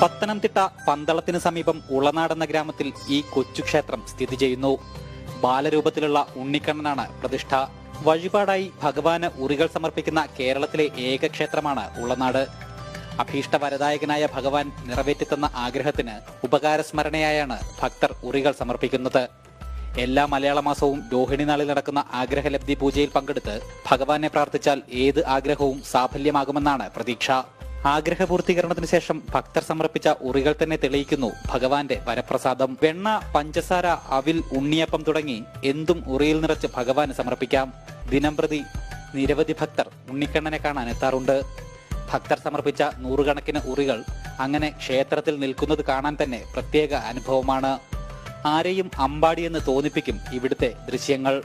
പത്തനംതിട്ട പന്തളത്തിന് സമീപം ഉളനാട് എന്ന ഗ്രാമത്തിൽ ഈ കൊച്ചു ക്ഷേത്രം സ്ഥിതി ചെയ്യുന്നു. ബാലരൂപത്തിലുള്ള ഉണ്ണിക്കണ്ണനാണ് പ്രതിഷ്ഠ. വഴിപാടായി ഭഗവാന് ഉറികൾ സമർപ്പിക്കുന്ന കേരളത്തിലെ ഏക ക്ഷേത്രമാണ് ഉളനാട്. അഭീഷ്ടവരദായകനായ ഭഗവാൻ നിറവേറ്റിത്തന്ന ആഗ്രഹത്തിന് ഉപകാരസ്മരണയായാണ് ഭക്തർ ഉറികൾ സമർപ്പിക്കുന്നത്. എല്ലാ മലയാള മാസവും രോഹിണി നാളിൽ നടക്കുന്ന ആഗ്രഹലബ്ധി പൂജയിൽ പങ്കെടുത്ത് ഭഗവാനെ പ്രാർത്ഥിച്ചാൽ ഏത് ആഗ്രഹവും സാഫല്യമാകുമെന്നാണ് പ്രതീക്ഷ. ആഗ്രഹപൂർത്തീകരണത്തിന് ശേഷം ഭക്തർ സമർപ്പിച്ച ഉറികൾ തന്നെ തെളിയിക്കുന്നു ഭഗവാന്റെ വരപ്രസാദം. വെണ്ണ, പഞ്ചസാര, അവിൽ, ഉണ്ണിയപ്പം തുടങ്ങി എന്തും ഉറിയിൽ നിറച്ച് ഭഗവാന് സമർപ്പിക്കാം. ദിനംപ്രതി നിരവധി ഭക്തർ ഉണ്ണിക്കണ്ണനെ കാണാൻ എത്താറുണ്ട്. ഭക്തർ സമർപ്പിച്ച നൂറുകണക്കിന് ഉറികൾ അങ്ങനെ ക്ഷേത്രത്തിൽ നിൽക്കുന്നത് കാണാൻ തന്നെ പ്രത്യേക അനുഭവമാണ്. ആരെയും അമ്പാടിയെന്ന് തോന്നിപ്പിക്കും ഇവിടുത്തെ ദൃശ്യങ്ങൾ.